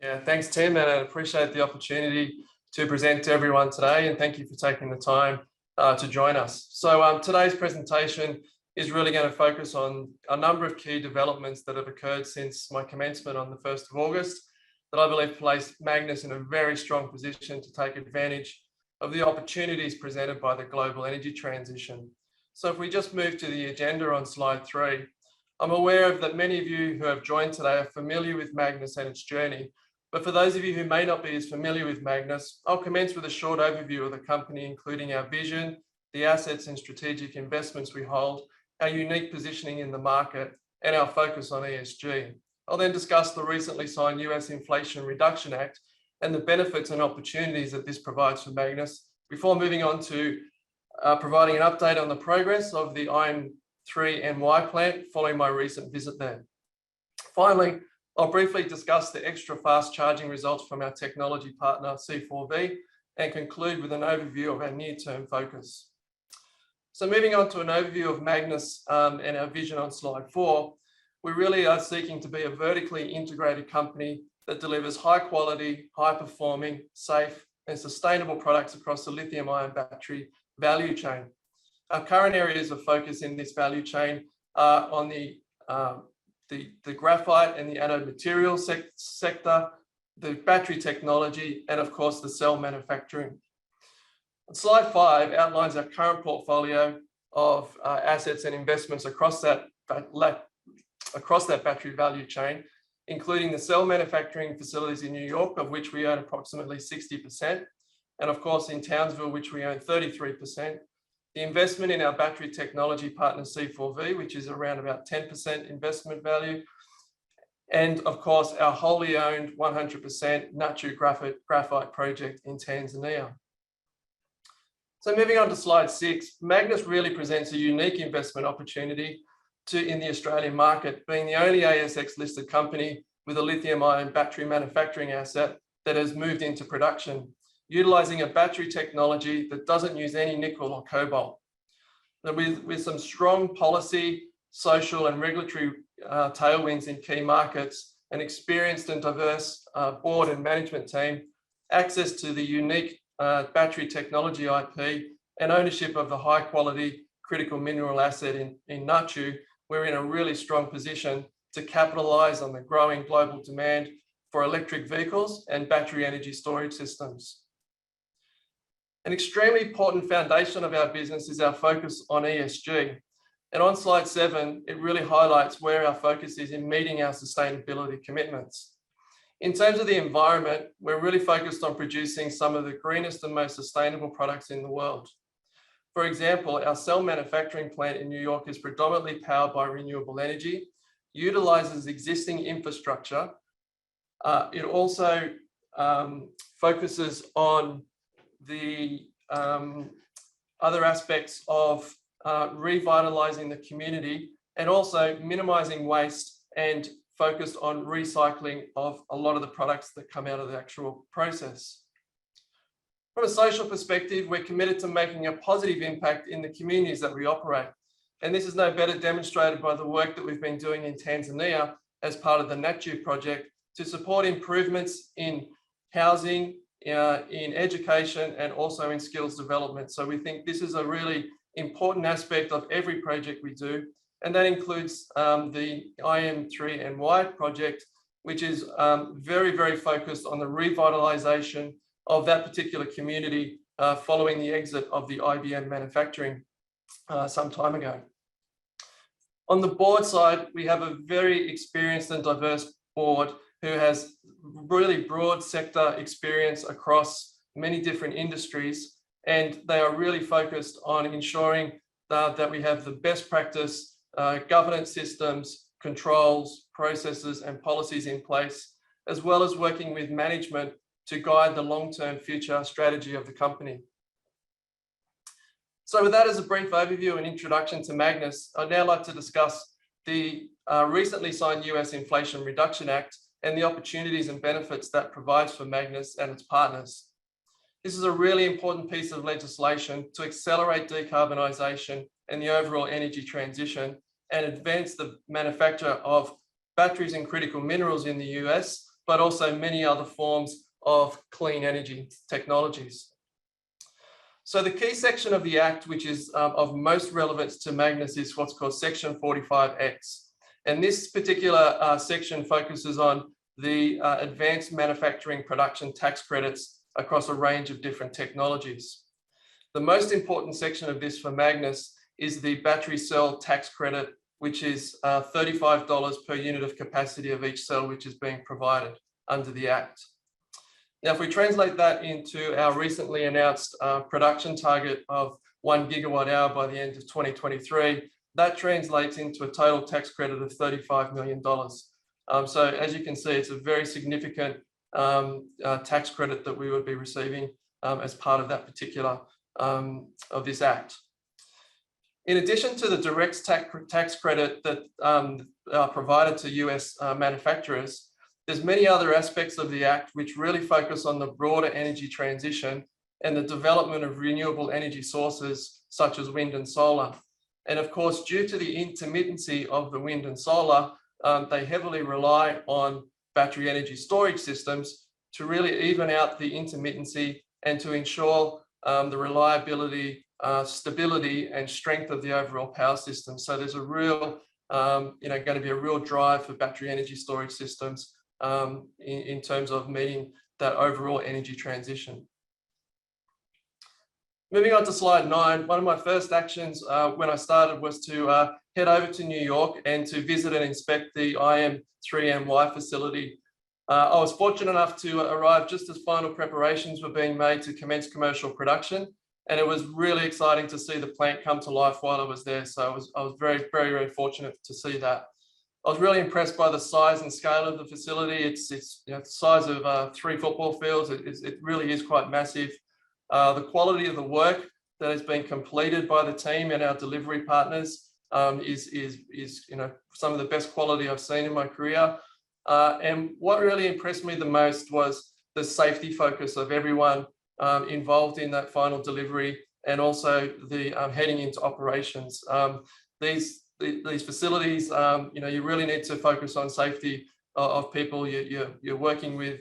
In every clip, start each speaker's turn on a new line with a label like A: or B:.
A: Yeah, thanks, Tim, and I appreciate the opportunity to present to everyone today, and thank you for taking the time to join us. So today's presentation is really going to focus on a number of key developments that have occurred since my commencement on the 1st of August that I believe placed Magnis in a very strong position to take advantage of the opportunities presented by the global energy transition. So if we just move to the agenda on slide 3, I'm aware of that many of you who have joined today are familiar with Magnis and its journey. But for those of you who may not be as familiar with Magnis, I'll commence with a short overview of the company, including our vision, the assets and strategic investments we hold, our unique positioning in the market, and our focus on ESG. I'll then discuss the recently signed US Inflation Reduction Act and the benefits and opportunities that this provides for Magnis, before moving on to providing an update on the progress of the IM3NY plant following my recent visit there. Finally, I'll briefly discuss the extra fast charging results from our technology partner C4V and conclude with an overview of our near-term focus. So moving on to an overview of Magnis and our vision on slide 4, we really are seeking to be a vertically integrated company that delivers high quality, high performing, safe and sustainable products across the lithium-ion battery value chain. Our current areas of focus in this value chain are on the graphite and the anode material sector, the battery technology, and of course the cell manufacturing. Slide 5 outlines our current portfolio of assets and investments across that battery value chain, including the cell manufacturing facilities in New York, of which we own approximately 60%, and of course in Townsville, which we own 33%. The investment in our battery technology partner C4V, which is around about 10% investment value, and of course our wholly owned 100% Nachu graphite project in Tanzania. So moving on to slide 6, Magnis really presents a unique investment opportunity in the Australian market, being the only ASX listed company with a lithium-ion battery manufacturing asset that has moved into production, utilizing a battery technology that doesn't use any nickel or cobalt. With some strong policy, social and regulatory tailwinds in key markets, an experienced and diverse board and management team, access to the unique battery technology IP, and ownership of the high quality critical mineral asset in Nachu, we're in a really strong position to capitalize on the growing global demand for electric vehicles and battery energy storage systems. An extremely important foundation of our business is our focus on ESG. And on slide 7, it really highlights where our focus is in meeting our sustainability commitments. In terms of the environment, we're really focused on producing some of the greenest and most sustainable products in the world. For example, our cell manufacturing plant in New York is predominantly powered by renewable energy, utilizes existing infrastructure. It also focuses on the other aspects of revitalizing the community and also minimizing waste and focused on recycling of a lot of the products that come out of the actual process. From a social perspective, we're committed to making a positive impact in the communities that we operate. And this is no better demonstrated by the work that we've been doing in Tanzania as part of the Nachu project to support improvements in housing, in education, and also in skills development. So we think this is a really important aspect of every project we do. And that includes the IM3NY project, which is very, very focused on the revitalization of that particular community following the exit of the IBM manufacturing some time ago. On the board side, we have a very experienced and diverse board who has really broad sector experience across many different industries, and they are really focused on ensuring that we have the best practice governance systems, controls, processes, and policies in place, as well as working with management to guide the long-term future strategy of the company. So with that as a brief overview and introduction to Magnis, I'd now like to discuss the recently signed US Inflation Reduction Act and the opportunities and benefits that provides for Magnis and its partners. This is a really important piece of legislation to accelerate decarbonisation and the overall energy transition and advance the manufacture of batteries and critical minerals in the US, but also many other forms of clean energy technologies. So the key section of the Act, which is of most relevance to Magnis, is what's called Section 45X. And this particular section focuses on the advanced manufacturing production tax credits across a range of different technologies. The most important section of this for Magnis is the battery cell tax credit, which is $35 per unit of capacity of each cell which is being provided under the Act. Now, if we translate that into our recently announced production target of 1 gigawatt hour by the end of 2023, that translates into a total tax credit of $35 million. So as you can see, it's a very significant tax credit that we would be receiving as part of that particular of this Act. In addition to the direct tax credit that are provided to US manufacturers, there's many other aspects of the Act which really focus on the broader energy transition and the development of renewable energy sources such as wind and solar. And of course, due to the intermittency of the wind and solar, they heavily rely on battery energy storage systems to really even out the intermittency and to ensure the reliability, stability and strength of the overall power system. So there's a real, going to be a real drive for battery energy storage systems in terms of meeting that overall energy transition. Moving on to slide 9, one of my first actions when I started was to head over to New York and to visit and inspect the IM3MY facility. I was fortunate enough to arrive just as final preparations were being made to commence commercial production, and it was really exciting to see the plant come to life while I was there. So I was very, very, very fortunate to see that. I was really impressed by the size and scale of the facility. It's the size of 3 football fields. It really is quite massive. The quality of the work that has been completed by the team and our delivery partners is some of the best quality I've seen in my career. And what really impressed me the most was the safety focus of everyone involved in that final delivery, and also the heading into operations. These facilities, you really need to focus on safety of people. You're working with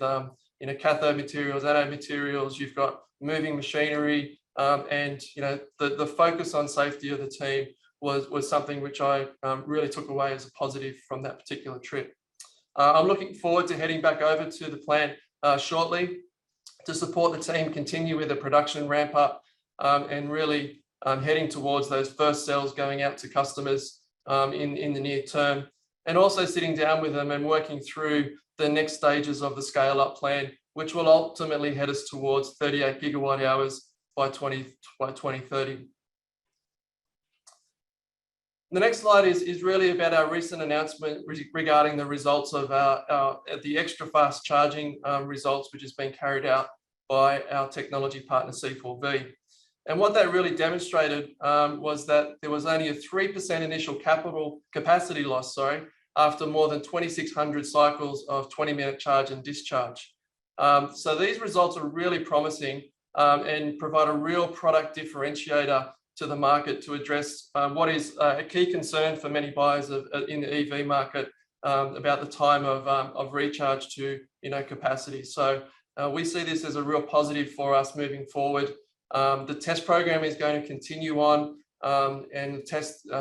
A: cathode materials, anode materials. You've got moving machinery, and the focus on safety of the team was something which I really took away as a positive from that particular trip. I'm looking forward to heading back over to the plant shortly to support the team continue with the production ramp up and really heading towards those first cells going out to customers in the near term, and also sitting down with them and working through the next stages of the scale up plan, which will ultimately head us towards 38 gigawatt hours by 2030. The next slide is really about our recent announcement regarding the results of the extra fast charging results, which has been carried out by our technology partner C4V. And what that really demonstrated was that there was only a 3% initial capacity loss, after more than 2,600 cycles of 20-minute charge and discharge. So these results are really promising and provide a real product differentiator to the market to address what is a key concern for many buyers in the EV market about the time of recharge to capacity. So we see this as a real positive for us moving forward. The test program is going to continue on and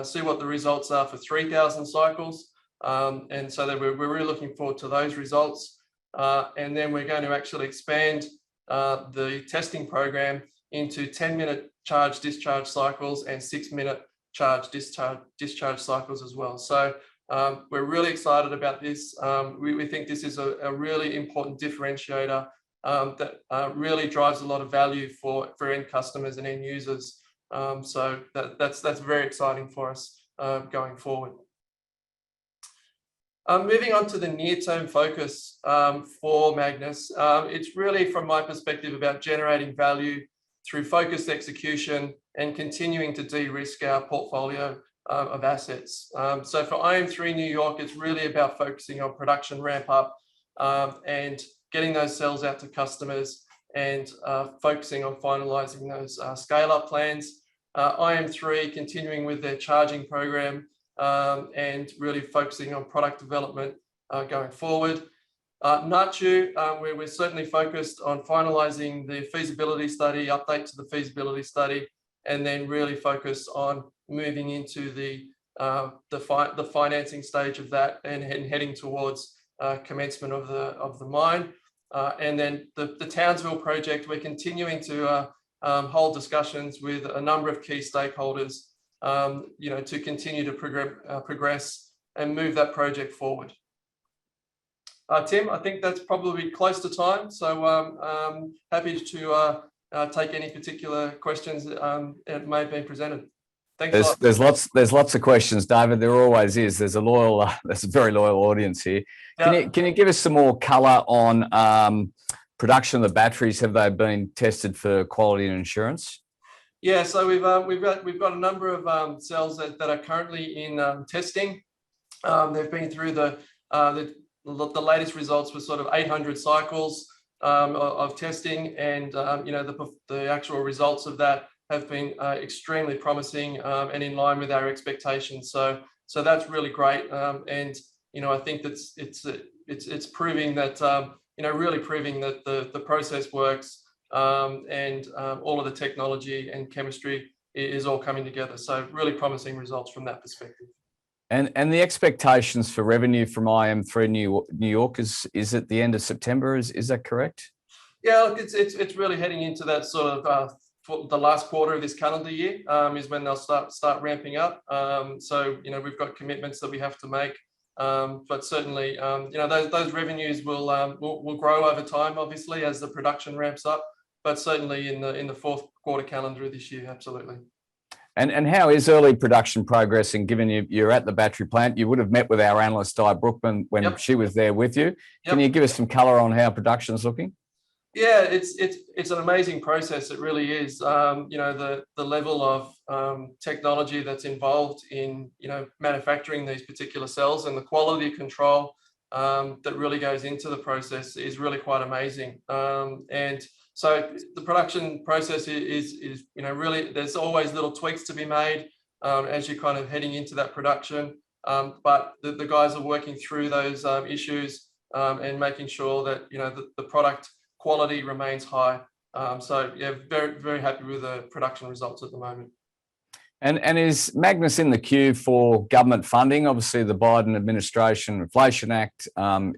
A: see what the results are for 3,000 cycles. And so that we're really looking forward to those results. And then we're going to actually expand the testing program into 10-minute charge discharge cycles and 6-minute charge discharge cycles as well. So we're really excited about this. We think this is a really important differentiator that really drives a lot of value for end customers and end users. So that's very exciting for us going forward. Moving on to the near-term focus for Magnis, it's really, from my perspective, about generating value through focused execution and continuing to de-risk our portfolio of assets. So for IM3 New York, it's really about focusing on production ramp up and getting those cells out to customers and focusing on finalizing those scale-up plans. IM3 continuing with their charging program and really focusing on product development going forward. Nachu, we're certainly focused on finalising the feasibility study, update to the feasibility study, and then really focus on moving into the financing stage of that and heading towards commencement of the mine. And then the Townsville project, we're continuing to hold discussions with a number of key stakeholders, to continue to progress and move that project forward. Tim, I think that's probably close to time, so happy to take any particular questions that may have been presented. Thanks a lot.
B: There's lots of questions, David. There always is. There's a very loyal audience here. Yeah. Can you give us some more colour on production of the batteries? Have they been tested for quality and insurance?
A: Yeah, so we've got a number of cells that are currently in testing. They've been through the latest results were sort of 800 cycles of testing, and the actual results of that have been extremely promising and in line with our expectations. So that's really great, and I think that's it's proving that really proving that the process works, and all of the technology and chemistry is all coming together. So really promising results from that perspective.
B: And the expectations for revenue from IM3 New York is at the end of September. Is that correct?
A: Yeah, look, it's really heading into that sort of the last quarter of this calendar year is when they'll start ramping up. So we've got commitments that we have to make, but certainly those revenues will grow over time, obviously, as the production ramps up. But certainly in the fourth quarter calendar of this year, absolutely.
B: And how is early production progressing? Given you're at the battery plant, you would have met with our analyst Di Brookman when she was there with you. Can you give us some colour on how production's looking?
A: Yeah, it's an amazing process. It really is. The level of technology that's involved in manufacturing these particular cells and the quality control that really goes into the process is really quite amazing. And so the production process is really, there's always little tweaks to be made as you're kind of heading into that production. But the guys are working through those issues and making sure that the product quality remains high. So yeah, very, very happy with the production results at the moment.
B: And is Magnis in the queue for government funding? Obviously, the Biden administration Inflation Act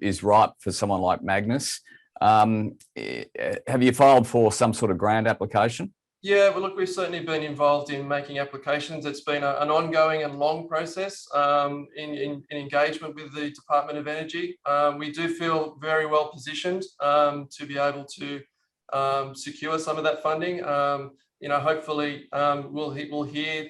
B: is ripe for someone like Magnis. Have you filed for some sort of grant application?
A: Yeah, well, look, we've certainly been involved in making applications. It's been an ongoing and long process in engagement with the Department of Energy. We do feel very well positioned to be able to secure some of that funding. Hopefully we'll hear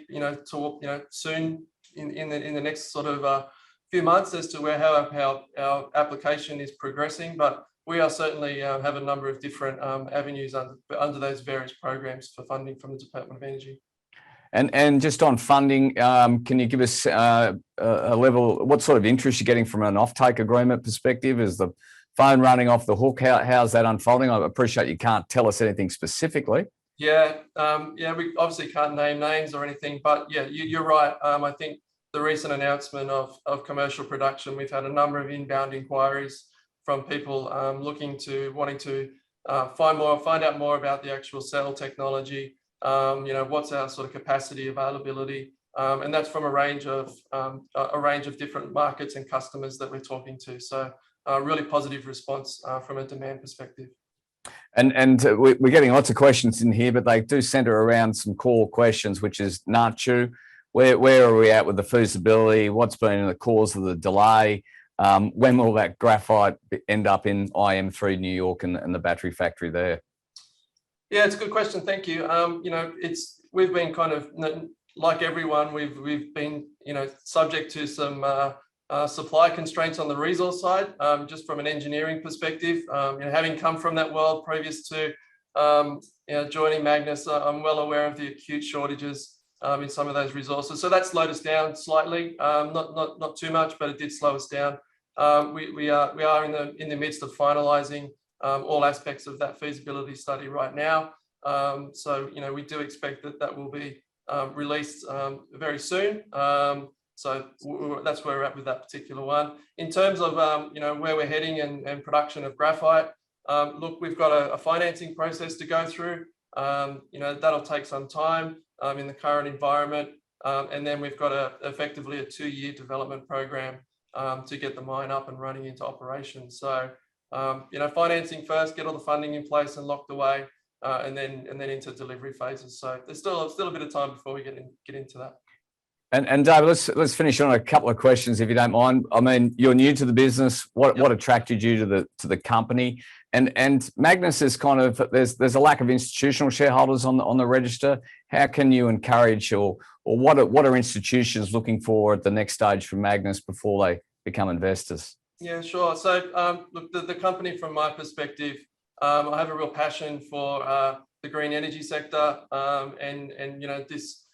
A: soon in the next sort of few months as to how our application is progressing. But we are certainly have a number of different avenues under those various programs for funding from the Department of Energy.
B: And just on funding, can you give us a level, what sort of interest you're getting from an offtake agreement perspective? Is the phone running off the hook? How's that unfolding? I appreciate you can't tell us anything specifically.
A: Yeah, we obviously can't name names or anything, but yeah, you're right. I think the recent announcement of commercial production, we've had a number of inbound inquiries from people wanting to find out more about the actual cell technology. What's our sort of capacity, availability, and that's from a range of different markets and customers that we're talking to. So really positive response from a demand perspective.
B: And we're getting lots of questions in here, but they do centre around some core questions, which is Nachu. Where are we at with the feasibility? What's been the cause of the delay? When will that graphite end up in IM3 New York and the battery factory there?
A: Yeah, it's a good question. Thank you. We've been kind of like everyone. We've been subject to some supply constraints on the resource side, just from an engineering perspective. Having come from that world previous to joining Magnis, I'm well aware of the acute shortages in some of those resources. So that slowed us down slightly, not too much, but it did slow us down. We are in the midst of finalising all aspects of that feasibility study right now. So we do expect that will be released very soon. So that's where we're at with that particular one. In terms of where we're heading and production of graphite, look, we've got a financing process to go through. That'll take some time in the current environment, and then we've got effectively a 2-year development program to get the mine up and running into operation. So financing first, get all the funding in place and locked away, and then into delivery phases. So there's still a bit of time before we get into that.
B: And David, let's finish on a couple of questions, if you don't mind. I mean, you're new to the business. What attracted you to the company? And Magnis is kind of, there's a lack of institutional shareholders on the register. How can you encourage, or what are institutions looking for at the next stage for Magnis before they become investors?
A: Yeah, sure. So look, the company, from my perspective, I have a real passion for the green energy sector, and this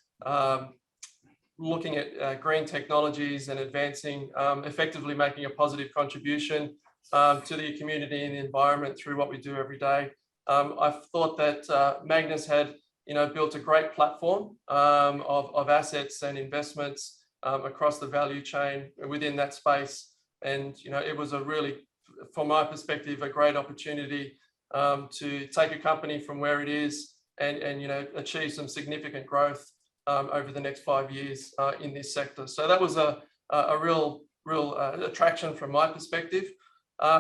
A: looking at green technologies and advancing, effectively making a positive contribution to the community and the environment through what we do every day. I've thought that Magnis had built a great platform of assets and investments across the value chain within that space, and it was a really, from my perspective, a great opportunity to take a company from where it is and achieve some significant growth over the next 5 years in this sector. So that was a real attraction from my perspective.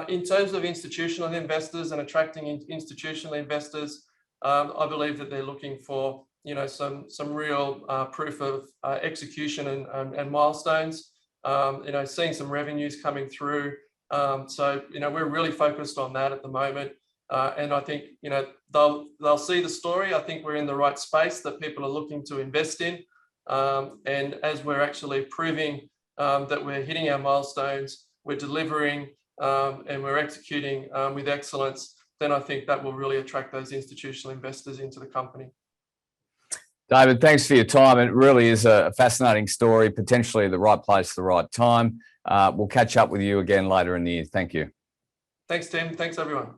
A: In terms of institutional investors and attracting institutional investors, I believe that they're looking for some real proof of execution and milestones. Seeing some revenues coming through. So we're really focused on that at the moment. And I think they'll see the story. I think we're in the right space that people are looking to invest in. And as we're actually proving that we're hitting our milestones, we're delivering, and we're executing with excellence, then I think that will really attract those institutional investors into the company.
B: David, thanks for your time. It really is a fascinating story, potentially the right place, the right time. We'll catch up with you again later in the year. Thank you.
A: Thanks, Tim. Thanks, everyone.